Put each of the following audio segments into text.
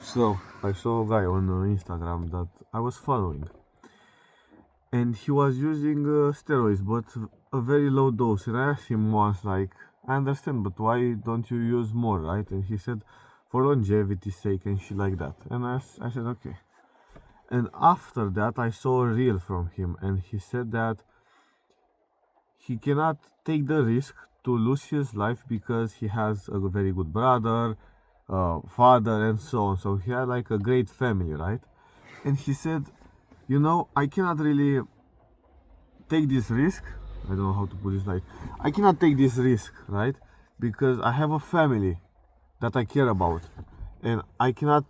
So I saw a guy on Instagram that I was following, and he was using steroids, but a very low dose. And I asked him once, like, I understand, but why don't you use more, right? And he said, for longevity's sake and shit like that. And I said, okay. And after that, I saw a reel from him, and he said that he cannot take the risk to lose his life because he has a very good brother, father, and so on. So he had like a great family, right? And he said, I cannot really take this risk. I don't know how to put this, like, I cannot take this risk, right? Because I have a family that I care about, and I cannot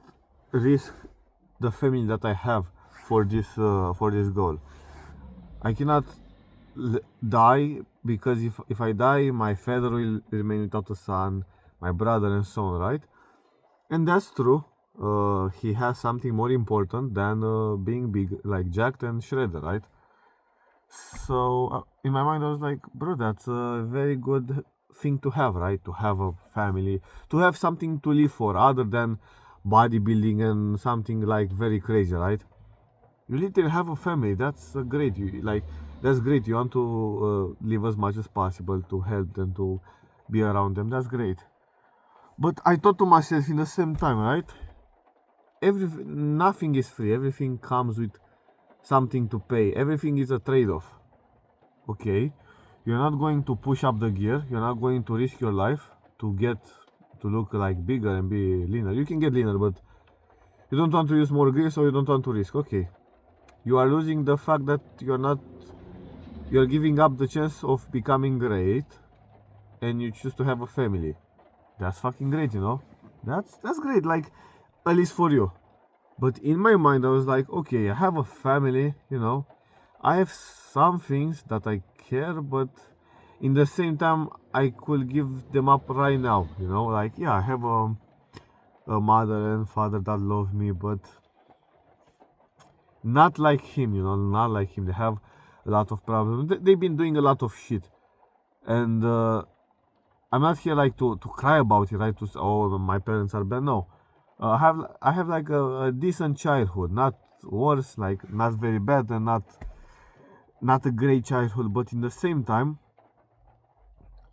risk the family that I have for this goal. I cannot die because if I die, my father will remain without a son, my brother, and so on, right? And that's true. He has something more important than being big, like jacked and shredded, right? So in my mind, I was like, bro, that's a very good thing to have, right? To have a family, to have something to live for other than bodybuilding and something like very crazy, right? You literally have a family. That's great. That's great. You want to live as much as possible to help them, to be around them. That's great. But I thought to myself in the same time, right? Nothing is free. Everything comes with something to pay. Everything is a trade-off. Okay, you're not going to push up the gear. You're not going to risk your life to look like bigger and be leaner. You can get leaner, but you don't want to use more gear, so you don't want to risk. Okay, you are losing the fact that you're giving up the chance of becoming great, and you choose to have a family. That's fucking great, That's great, like, at least for you. But in my mind, I was like, okay, I have a family, I have some things that I care, but in the same time, I could give them up right now, like, yeah, I have a mother and father that love me, but not like him, not like him. They have a lot of problems. They've been doing a lot of shit, and I'm not here like to cry about it, right? To say, oh, my parents are bad. No, I have like a decent childhood, not worse, like not very bad, and not a great childhood. But in the same time,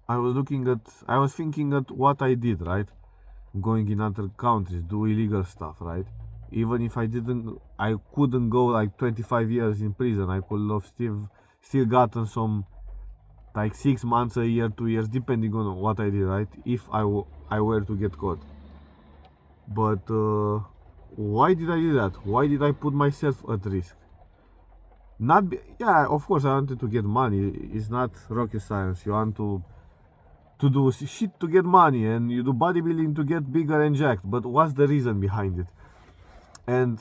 I was thinking at what I did, right? Going in other countries, do illegal stuff, right? Even if I couldn't go like 25 years in prison. I could have still gotten some like 6 months, a year, 2 years, depending on what I did, right? If I were to get caught. But why did I do that? Why did I put myself at risk? Yeah, of course I wanted to get money. It's not rocket science. You want to do shit to get money, and you do bodybuilding to get bigger and jacked. But what's the reason behind it? And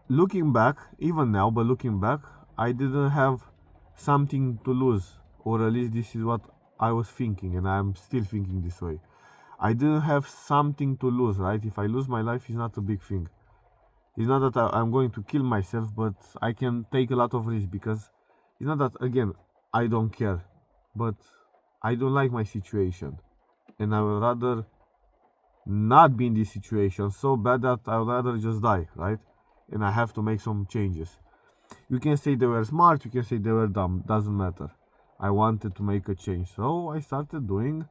looking back, even now, but looking back, I didn't have something to lose, or at least this is what I was thinking, and I'm still thinking this way. I didn't have something to lose, right? If I lose my life, it's not a big thing. It's not that I'm going to kill myself, but I can take a lot of risk because it's not that, again, I don't care, but I don't like my situation, and I would rather not be in this situation so bad that I would rather just die, right? And I have to make some changes. You can say they were smart, you can say they were dumb, doesn't matter. I wanted to make a change, so I started doing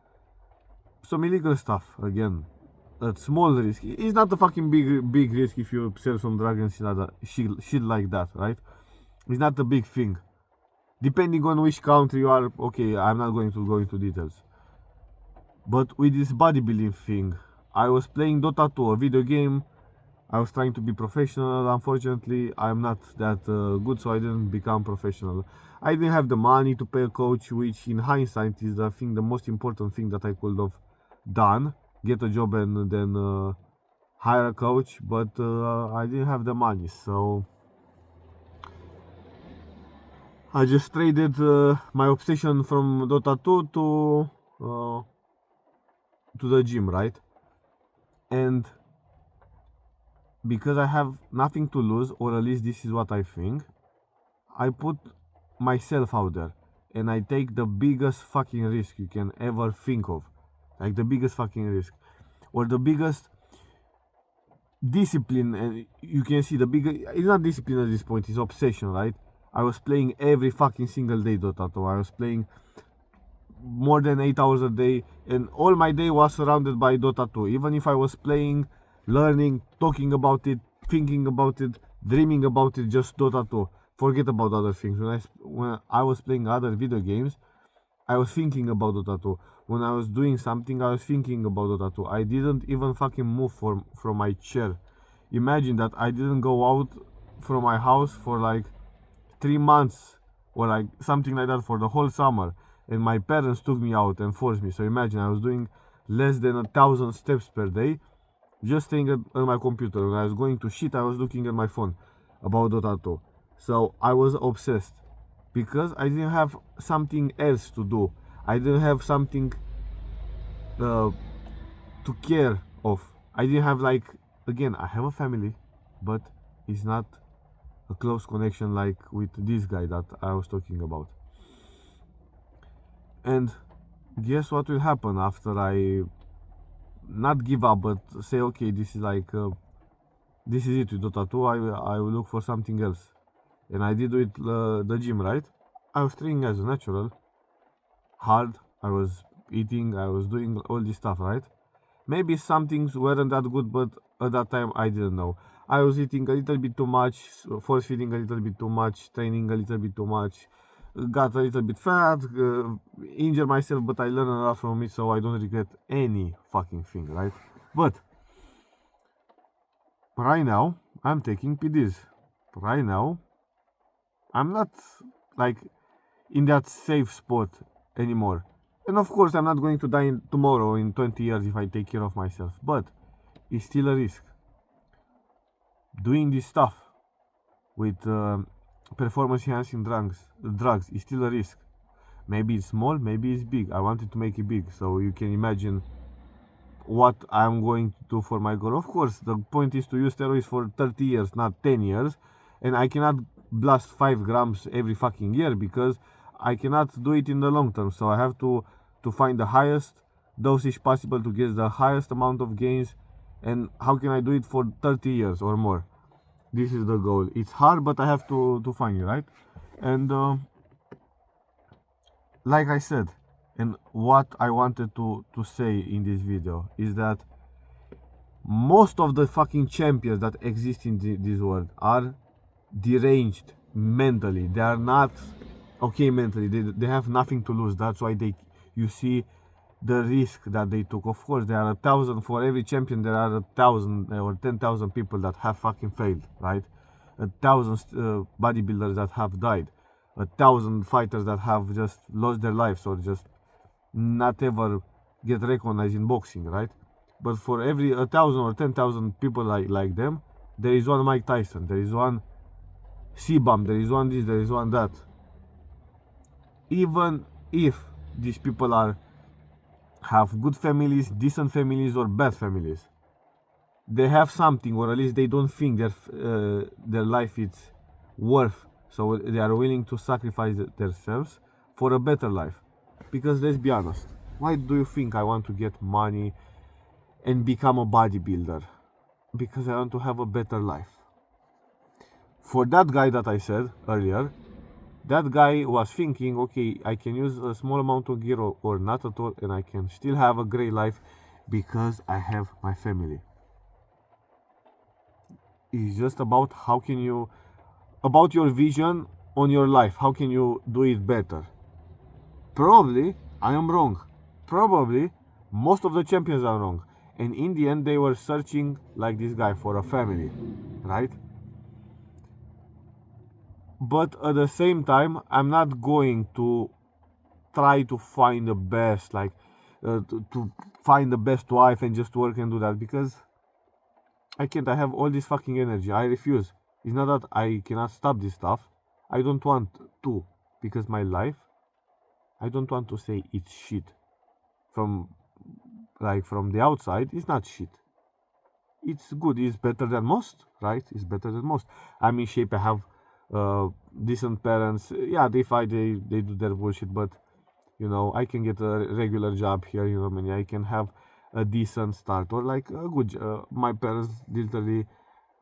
some illegal stuff again. At small risk. It's not a fucking big risk if you sell some drugs and shit like that, right? It's not a big thing. Depending on which country you are, okay, I'm not going to go into details. But with this bodybuilding thing, I was playing Dota 2, a video game. I was trying to be professional. Unfortunately, I'm not that good, so I didn't become professional. I didn't have the money to pay a coach, which in hindsight is the most important thing that I could have done. Get a job and then hire a coach, but I didn't have the money, so I just traded my obsession from Dota 2 to the gym, right? And because I have nothing to lose, or at least this is what I think, I put myself out there and I take the biggest fucking risk you can ever think of. Like the biggest fucking risk. Or the biggest discipline, and you can see the bigger, it's not discipline at this point, it's obsession, right? I was playing every fucking single day Dota 2. I was playing more than 8 hours a day, and all my day was surrounded by Dota 2. Even if I was playing, learning, talking about it, thinking about it, dreaming about it, just Dota 2. Forget about other things. When I was playing other video games, I was thinking about Dota 2. When I was doing something, I was thinking about Dota 2. I didn't even fucking move from my chair. Imagine that I didn't go out from my house for like 3 months or like something like that for the whole summer, and my parents took me out and forced me. So imagine I was doing less than 1,000 steps per day just staying at my computer. When I was going to shit, I was looking at my phone about Dota 2. So I was obsessed because I didn't have something else to do. I didn't have something to care of. I didn't have, like, again, I have a family, but it's not a close connection like with this guy that I was talking about. And guess what will happen after I not give up, but say, okay, this is like this is it with Dota 2. I will look for something else. And I did with the gym, right? I was training as a natural, hard. I was eating, I was doing all this stuff, right? Maybe some things weren't that good, but at that time I didn't know. I was eating a little bit too much, force feeding a little bit too much, training a little bit too much, got a little bit fat, injured myself, but I learned a lot from it, so I don't regret any fucking thing, right? But right now I'm taking PDs. Right now I'm not like in that safe spot anymore. And of course I'm not going to die tomorrow in 20 years if I take care of myself, but it's still a risk. Doing this stuff with performance enhancing drugs is still a risk. Maybe it's small, maybe it's big. I wanted to make it big, so you can imagine what I'm going to do for my goal. Of course, the point is to use steroids for 30 years, not 10 years. And I cannot blast 5 grams every fucking year because I cannot do it in the long term. So I have to find the highest dosage possible to get the highest amount of gains. And how can I do it for 30 years or more? This is the goal. It's hard, but I have to find it, right? And like I said, and what I wanted to say in this video is that most of the fucking champions that exist in this world are deranged mentally. They are not okay mentally. They have nothing to lose. That's why you see the risk that they took. Of course, there are 1,000 for every champion. There are 1,000 or 10,000 people that have fucking failed, right? 1,000 bodybuilders that have died. 1,000 fighters that have just lost their lives or just not ever get recognized in boxing, right? But for every 1,000 or 10,000 people like them, there is one Mike Tyson, there is one CBAM, there is one this, there is one that. Even if these people have good families, decent families, or bad families, they have something, or at least they don't think their life is worth. So they are willing to sacrifice themselves for a better life. Because let's be honest, why do you think I want to get money and become a bodybuilder? Because I want to have a better life. For that guy that I said earlier, that guy was thinking, okay, I can use a small amount of gear or not at all, and I can still have a great life because I have my family. It's just about about your vision on your life. How can you do it better? Probably I am wrong. Probably most of the champions are wrong. And in the end, they were searching, like this guy, for a family, right? But at the same time, I'm not going to try to find the best, like to find the best wife and just work and do that, because I can't. I have all this fucking energy. I refuse. It's not that I cannot stop this stuff. I don't want to, because my life, I don't want to say it's shit. From the outside, it's not shit. It's good. It's better than most, right? It's better than most. I'm in shape. I have decent parents. Yeah, they fight. They do their bullshit, but you know, I can get a regular job here in Romania. I can have a decent start or like a good. My parents literally,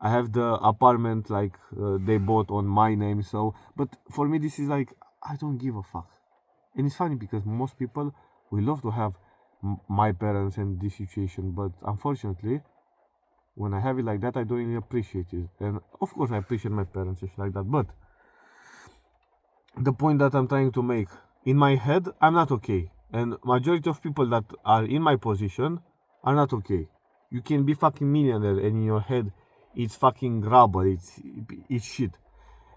I have the apartment like they bought on my name. So, but for me, this is like I don't give a fuck, and it's funny because most people we love to have my parents and this situation, but unfortunately, when I have it like that, I don't really appreciate it. And of course, I appreciate my parents and shit like that. But the point that I'm trying to make, in my head, I'm not okay, and majority of people that are in my position are not okay. You can be fucking millionaire, and in your head, it's fucking rubber. It's shit.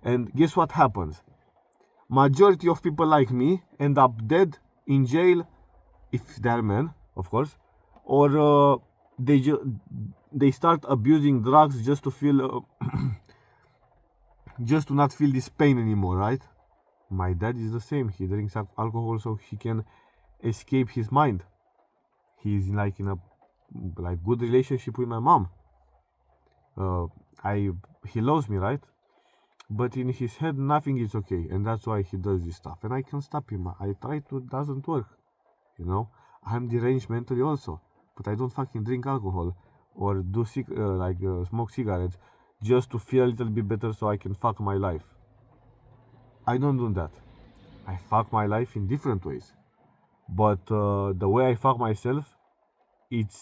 And guess what happens? Majority of people like me end up dead in jail, if they're men, of course, or they start abusing drugs just to feel, just to not feel this pain anymore, right? My dad is the same. He drinks alcohol so he can escape his mind. He's like in a like good relationship with my mom. He loves me, right? But in his head, nothing is okay, and that's why he does this stuff. And I can't stop him. I try to, it doesn't work. You know, I'm deranged mentally also, but I don't fucking drink alcohol or do smoke cigarettes just to feel a little bit better so I can fuck my life. I don't do that. I fuck my life in different ways, but the way I fuck myself, it's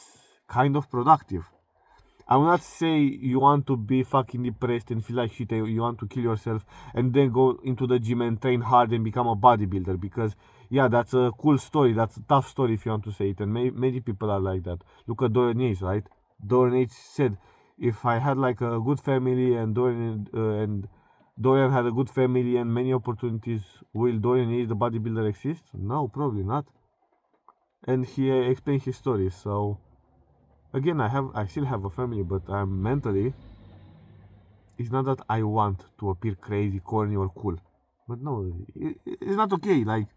kind of productive. I will not say you want to be fucking depressed and feel like shit, you want to kill yourself and then go into the gym and train hard and become a bodybuilder, because yeah, that's a cool story, that's a tough story if you want to say it, and many people are like that. Look at Dorian Yates, right? Dorian Yates said, if I had like a good family and Dorian had a good family and many opportunities, will Dorian Yates the bodybuilder exist? No, probably not. And he explained his story. So again, I still have a family, but I'm mentally, it's not that I want to appear crazy, corny or cool, but no, it's not okay. Like,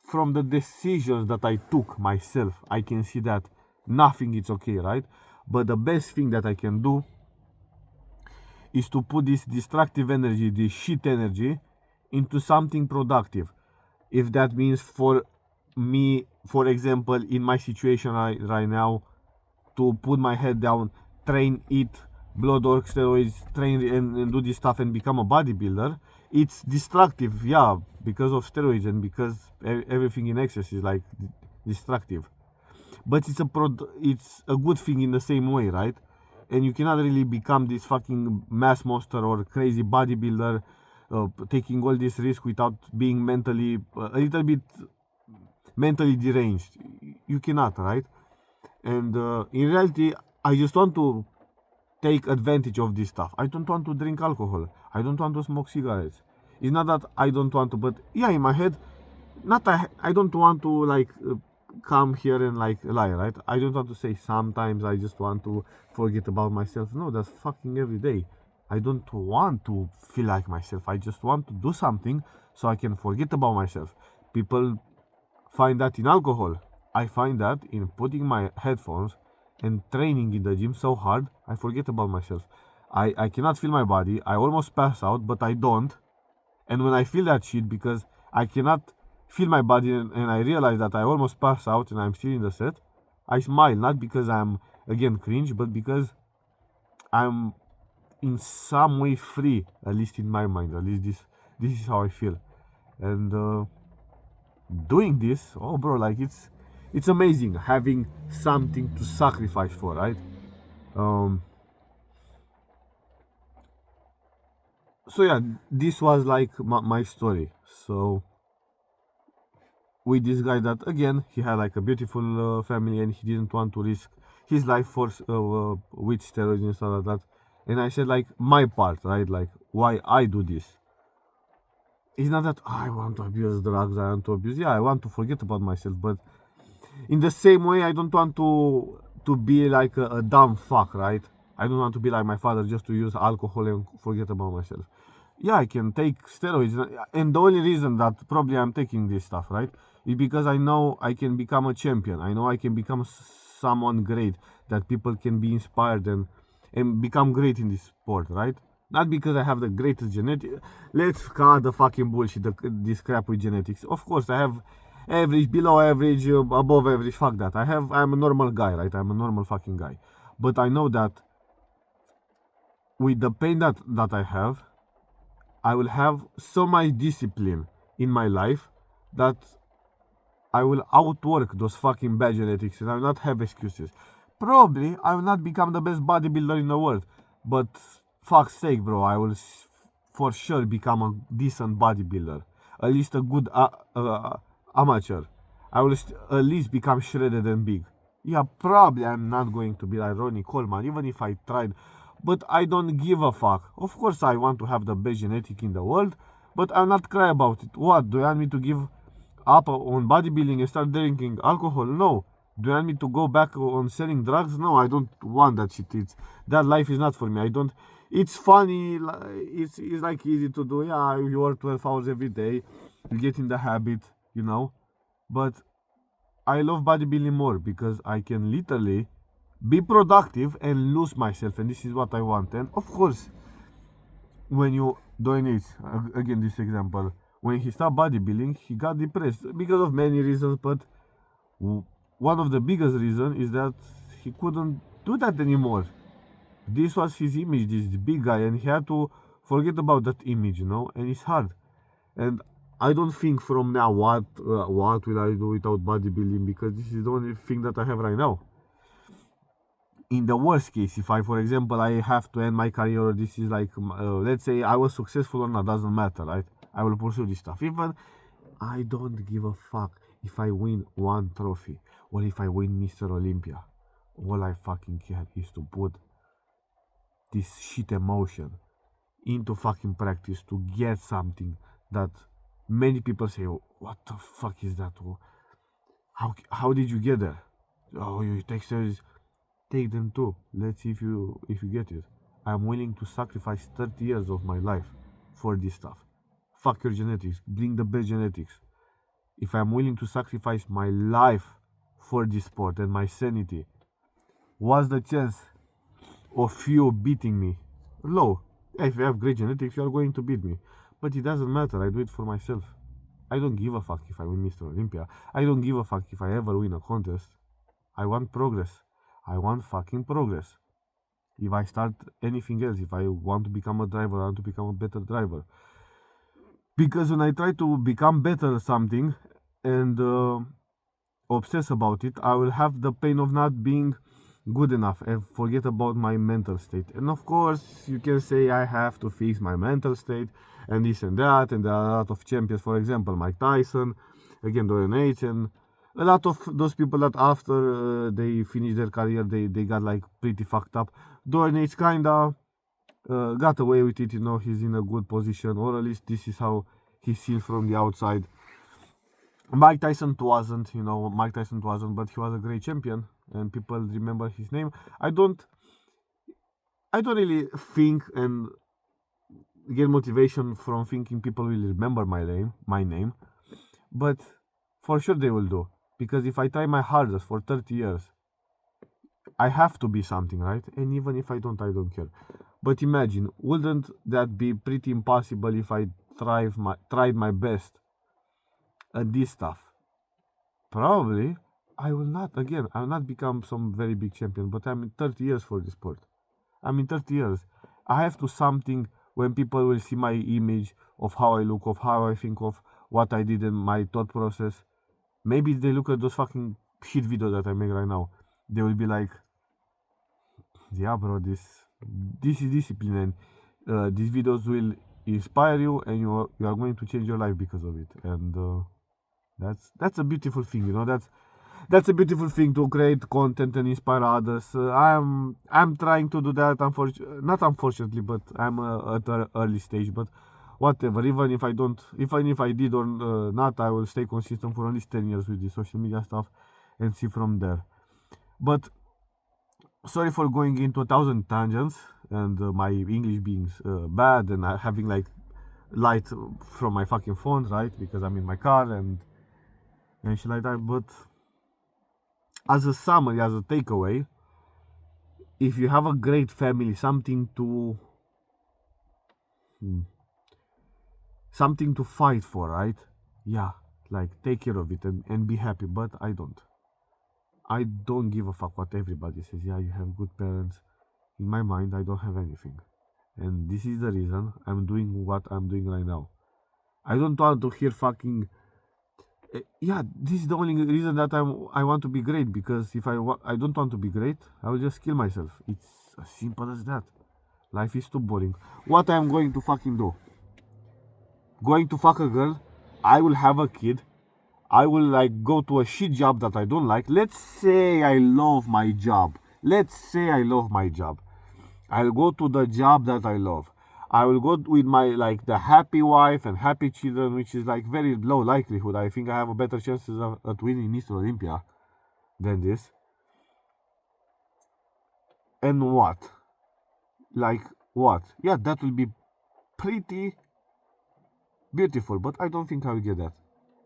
from the decisions that I took myself, I can see that nothing is okay, right? But the best thing that I can do is to put this destructive energy, this shit energy, into something productive. If that means for me, for example, in my situation right now, to put my head down, train, eat blood or steroids, train and do this stuff and become a bodybuilder, it's destructive, yeah, because of steroids and because everything in excess is like destructive. But it's a good thing in the same way, right? And you cannot really become this fucking mass monster or crazy bodybuilder, taking all this risk without being mentally a little bit mentally deranged. You cannot, right? And in reality, I just want to take advantage of this stuff. I don't want to drink alcohol. I don't want to smoke cigarettes. It's not that I don't want to, but yeah, in my head, I don't want to like come here and like lie, right? I don't want to say sometimes I just want to forget about myself. No, that's fucking every day. I don't want to feel like myself. I just want to do something so I can forget about myself. People find that in alcohol. I find that in putting my headphones and training in the gym so hard, I forget about myself. I cannot feel my body. I almost pass out, but I don't. And when I feel that shit, because I cannot feel my body and I realize that I almost pass out and I'm still in the set, I smile, not because I'm again cringe, but because I'm in some way free, at least in my mind. At least this is how I feel. And doing this, oh bro, like it's amazing having something to sacrifice for, right? So yeah, this was like my story. So with this guy, that again, he had like a beautiful family and he didn't want to risk his life for with steroids and stuff like that. And I said like my part, right? Like why I do this. It's not that I want to abuse drugs, I want to abuse. Yeah, I want to forget about myself, but in the same way, I don't want to be like a dumb fuck, right? I don't want to be like my father, just to use alcohol and forget about myself. Yeah, I can take steroids, and the only reason that probably I'm taking this stuff, right, is because I know I can become a champion. I know I can become someone great, that people can be inspired and become great in this sport, right? Not because I have the greatest genetics. Let's cut the fucking bullshit, this crap with genetics. Of course, I have average, below average, above average, fuck that. I'm a normal guy, right? I'm a normal fucking guy. But I know that with the pain that I have, I will have so much discipline in my life that I will outwork those fucking bad genetics and I will not have excuses. Probably I will not become the best bodybuilder in the world, but fuck's sake, bro, I will for sure become a decent bodybuilder, at least a good amateur. I will at least become shredded and big. Yeah, probably I'm not going to be like Ronnie Coleman, even if I tried, but I don't give a fuck. Of course I want to have the best genetic in the world, but I'll not cry about it. What, do you want me to give up on bodybuilding and start drinking alcohol? No. Do you want me to go back on selling drugs? No, I don't want that shit. That life is not for me. I don't. It's funny. It's like easy to do. Yeah, you work 12 hours every day. You get in the habit, you know. But I love bodybuilding more because I can literally be productive and lose myself, and this is what I want. And of course, when you donate, again, this example, when he started bodybuilding, he got depressed because of many reasons, but one of the biggest reasons is that he couldn't do that anymore. This was his image, this big guy, and he had to forget about that image, you know, and it's hard. And I don't think from now what will I do without bodybuilding, because this is the only thing that I have right now. In the worst case, if I, for example, I have to end my career, or this is like, let's say I was successful or not, doesn't matter, right? I will pursue this stuff. Even I don't give a fuck if I win one trophy or if I win Mr. Olympia. All I fucking care is to put this shit emotion into fucking practice to get something that many people say, oh, what the fuck is that? Oh, how did you get there? Oh, you take series. Take them too. Let's see if you get it. I'm willing to sacrifice 30 years of my life for this stuff. Fuck your genetics. Bring the best genetics. If I'm willing to sacrifice my life for this sport and my sanity, what's the chance of you beating me? Low. If you have great genetics, you are going to beat me. But it doesn't matter. I do it for myself. I don't give a fuck if I win Mr. Olympia. I don't give a fuck if I ever win a contest. I want progress. I want fucking progress. If I start anything else, if I want to become a driver, I want to become a better driver. Because when I try to become better at something and obsess about it, I will have the pain of not being good enough and forget about my mental state. And of course, you can say I have to fix my mental state and this and that, and there are a lot of champions, for example, Mike Tyson, again, Dorian Yates, and a lot of those people that after they finish their career, they got like pretty fucked up. Dorian Yates kinda got away with it, you know, he's in a good position, or at least this is how he's seen from the outside. Mike Tyson wasn't, but he was a great champion and people remember his name. I don't really think and get motivation from thinking people will remember my name, but for sure they will do, because if I try my hardest for 30 years, I have to be something, right? And even if I don't care. But imagine, wouldn't that be pretty impossible if I tried my best at this stuff? Probably I will not become some very big champion, but I'm in 30 years for this sport. I'm in 30 years. I have to something when people will see my image of how I look, of how I think, of what I did in my thought process. Maybe they look at those fucking shit videos that I make right now. They will be like, yeah, bro, this is discipline, and these videos will inspire you, and you are going to change your life because of it. And that's a beautiful thing, you know. That's a beautiful thing, to create content and inspire others. I'm trying to do that. Not unfortunately, but I'm at an early stage. But whatever. Even if I did or not, I will stay consistent for at least 10 years with the social media stuff, and see from there. But sorry for going into 1,000 tangents and my English being bad and having like light from my fucking phone, right? Because I'm in my car and shit like that. But as a summary, as a takeaway, if you have a great family, something to fight for, right? Yeah, like take care of it and be happy. But I don't give a fuck what everybody says. Yeah, you have good parents. In my mind, I don't have anything, and this is the reason I'm doing what I'm doing right now. I don't want to hear fucking yeah, this is the only reason that I want to be great, because if I don't want to be great, I will just kill myself. It's as simple as that. Life is too boring. What I'm going to fucking do? Going to fuck a girl? I will have a kid. I will like go to a shit job that I don't like. Let's say I love my job. Let's say I love my job. I'll go to the job that I love. I will go with my like the happy wife and happy children, which is like very low likelihood. I think I have a better chances at winning Mr. Olympia than this. And what? Like what? Yeah, that will be pretty beautiful, but I don't think I will get that.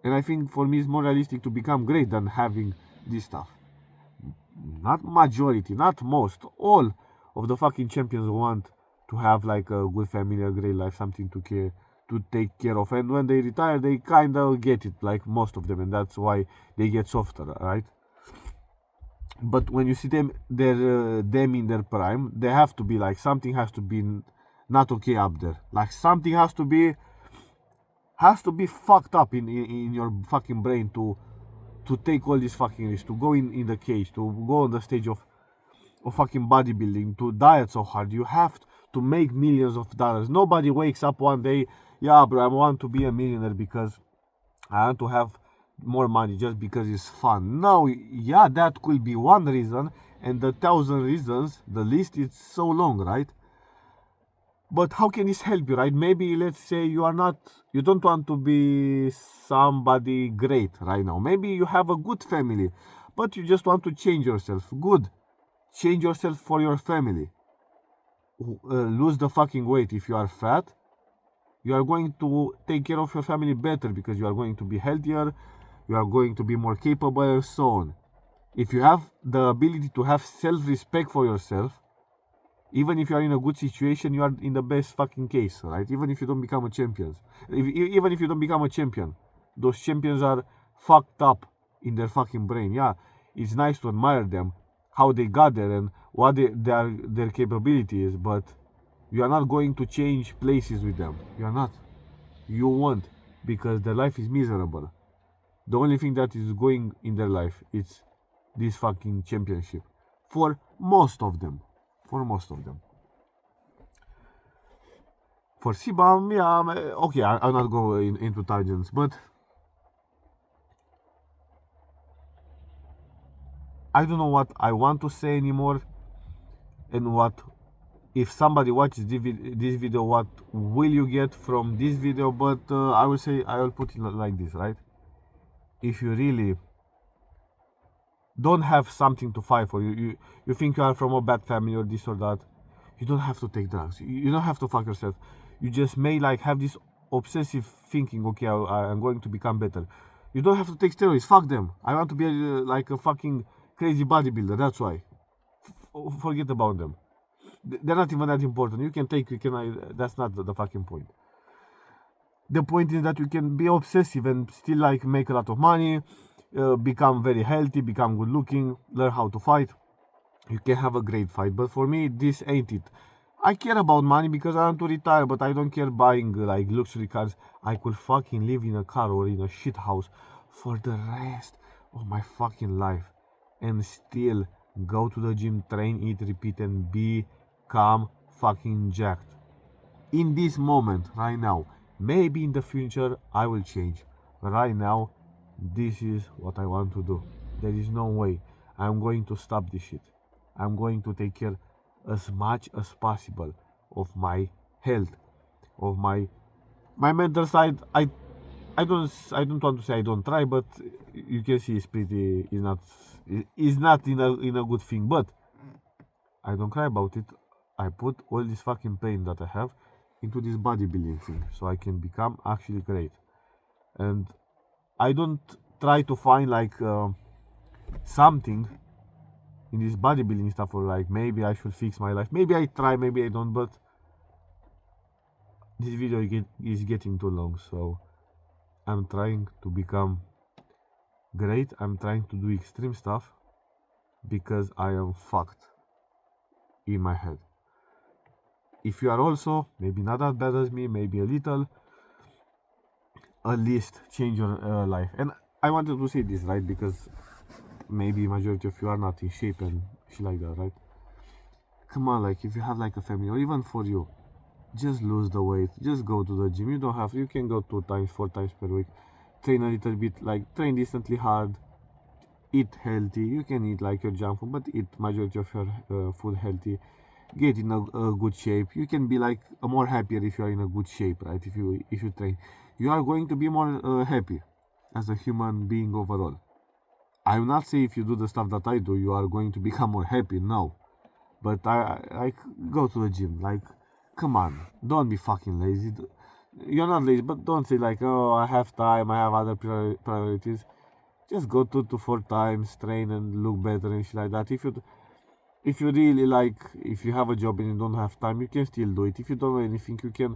And I think for me it's more realistic to become great than having this stuff. Not majority, not most, all of the fucking champions want to have like a good family, a great life, something to take care of. And when they retire, they kind of get it, like most of them, and that's why they get softer, right? But when you see them in their prime, they have to be like something has to be not okay up there. Like something has to be fucked up in your fucking brain to take all this fucking risk, to go in the cage, to go on the stage of fucking bodybuilding, to diet so hard. You have to make millions of dollars. Nobody wakes up one day, yeah, bro, I want to be a millionaire because I want to have more money just because it's fun. No, yeah, that could be one reason, and the 1,000 reasons, the list is so long, right? But how can this help you, right? Maybe let's say you don't want to be somebody great right now. Maybe you have a good family, but you just want to change yourself. Good. Change yourself for your family. Lose the fucking weight. If you are fat, you are going to take care of your family better because you are going to be healthier, you are going to be more capable, and so on. If you have the ability to have self-respect for yourself, even if you are in a good situation, you are in the best fucking case, right? Even if you don't become a champion. Even if you don't become a champion, those champions are fucked up in their fucking brain. Yeah, it's nice to admire them, how they got there and what their capability is, but you are not going to change places with them. You are not. You won't, because their life is miserable. The only thing that is going in their life is this fucking championship. For most of them. For CBAM, yeah, okay, I'll not go into tangents, but I don't know what I want to say anymore, and what, if somebody watches this video, what will you get from this video? But I will put it like this, right? If you really don't have something to fight for, you think you are from a bad family or this or that, you don't have to take drugs, you don't have to fuck yourself. You just may like have this obsessive thinking, okay, I'm going to become better. You don't have to take steroids, fuck them. I want to be like a fucking crazy bodybuilder, that's why. Forget about them. They're not even that important. You can that's not the fucking point. The point is that you can be obsessive and still like make a lot of money, become very healthy, become good looking, learn how to fight. You can have a great fight, but for me this ain't it. I care about money because I want to retire, but I don't care buying like luxury cars. I could fucking live in a car or in a shit house for the rest of my fucking life and still go to the gym, train, eat, repeat, and become fucking jacked. In this moment, right now, maybe in the future I will change. But right now, this is what I want to do. There is no way I'm going to stop this shit. I'm going to take care as much as possible of my health, of my mental side. I don't want to say I don't try, but you can see is not in a good thing. But I don't cry about it. I put all this fucking pain that I have into this bodybuilding thing so I can become actually great. And I don't try to find like something in this bodybuilding stuff, or like maybe I should fix my life. Maybe I try, maybe I don't, but this video is getting too long, so I'm trying to become great. I'm trying to do extreme stuff because I am fucked in my head. If you are also maybe not that bad as me, maybe a little, at least change your life. And I wanted to say this, right? Because maybe majority of you are not in shape and shit like that, right? Come on, like if you have like a family, or even for you, just lose the weight. Just go to the gym. You don't have. You can go 2 times, 4 times per week. Train a little bit, like train decently hard. Eat healthy. You can eat like your junk food, but eat majority of your food healthy. Get in a good shape. You can be like more happier if you are in a good shape, right? If you train, you are going to be more happy as a human being overall. I will not say if you do the stuff that I do, you are going to become more happy. No, but I like go to the gym. Like, come on, don't be fucking lazy. You're not lazy, but don't say like, oh, I have time, I have other priorities. Just go 2 to 4 times, train and look better and shit like that. If you really like, if you have a job and you don't have time, you can still do it. If you don't know anything, you can.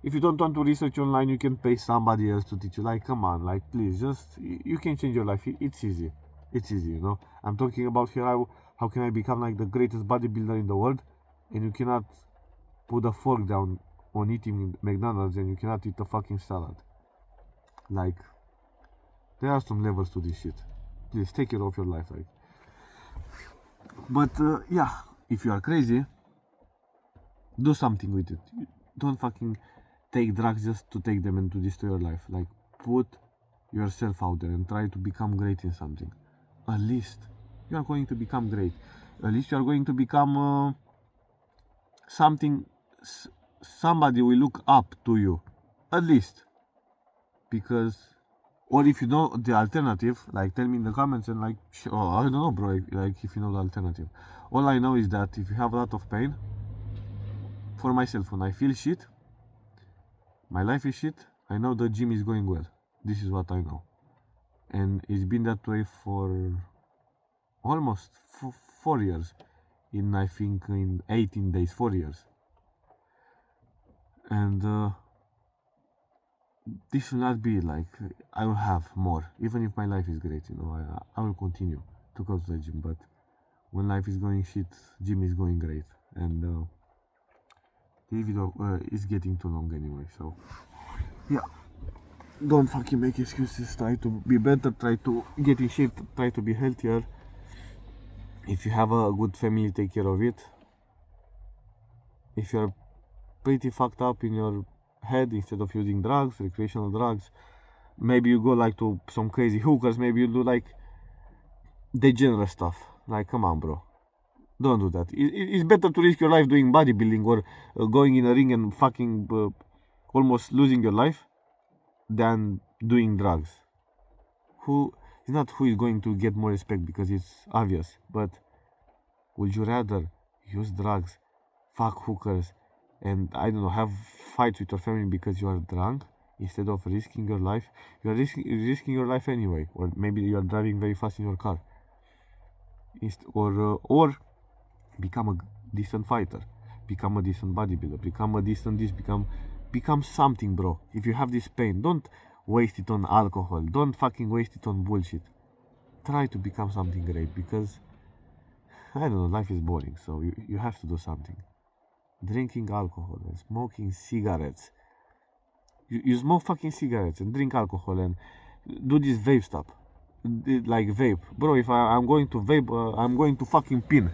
If you don't want to research online, you can pay somebody else to teach you. Like, come on, like, please, just you can change your life. It's easy. It's easy, you know. I'm talking about here. How can I become like the greatest bodybuilder in the world, and you cannot put a fork down on eating McDonald's, and you cannot eat a fucking salad. Like, there are some levels to this shit. Please take care of your life, like. But yeah, if you are crazy, do something with it. Don't fucking take drugs just to take them and to destroy your life. Like, put yourself out there and try to become great in something. At least you are going to become great. At least you are going to become something. Somebody will look up to you. At least. Because, or if you know the alternative, like tell me in the comments and like, oh, I don't know, bro. Like if you know the alternative. All I know is that if you have a lot of pain, for myself, when I feel shit, my life is shit, I know the gym is going well. This is what I know. And it's been that way for almost 4 years. I think in 18 days, 4 years. And this should not be like, I will have more. Even if my life is great, you know, I will continue to go to the gym. But when life is going shit, gym is going great. And the video is getting too long anyway, so yeah, don't fucking make excuses. Try to be better, try to get in shape, try to be healthier. If you have a good family, take care of it. If you're pretty fucked up in your head, instead of using drugs, recreational drugs, maybe you go like to some crazy hookers, maybe you do like degenerate stuff. Like, come on, bro. Don't do that. It's better to risk your life doing bodybuilding or going in a ring and fucking almost losing your life than doing drugs. It's not who is going to get more respect because it's obvious, but would you rather use drugs, fuck hookers, and I don't know, have fights with your family because you are drunk instead of risking your life? You are risking your life anyway, or maybe you are driving very fast in your car. Or become a decent fighter, become a decent bodybuilder, become a decent this, become something, bro. If you have this pain, don't waste it on alcohol, don't fucking waste it on bullshit. Try to become something great, because I don't know, life is boring, so you have to do something. Drinking alcohol and smoking cigarettes. You smoke fucking cigarettes and drink alcohol and do this vape stuff. Like vape, bro. If I'm going to vape, I'm going to fucking pin.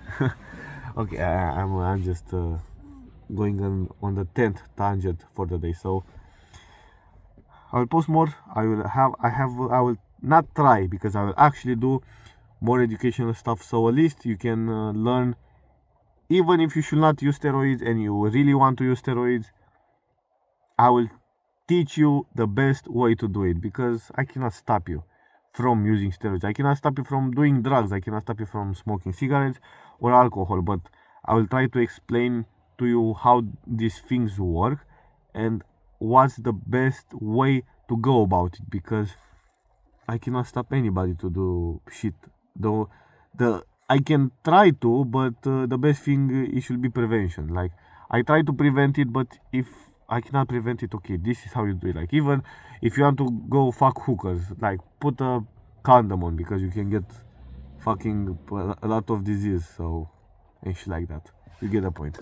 Okay, I'm just going on the 10th tangent for the day. So I will post more. I will not try, because I will actually do more educational stuff. So at least you can learn. Even if you should not use steroids and you really want to use steroids, I will teach you the best way to do it, because I cannot stop you from using steroids. I cannot stop you from doing drugs. I cannot stop you from smoking cigarettes or alcohol, but I will try to explain to you how these things work and what's the best way to go about it, because I cannot stop anybody to do shit. Though I can try to, but the best thing it should be prevention. Like, I try to prevent it, but if I cannot prevent it. Okay, this is how you do it. Like, even if you want to go fuck hookers, like, put a condom on, because you can get fucking a lot of disease, so and shit like that. You get the point.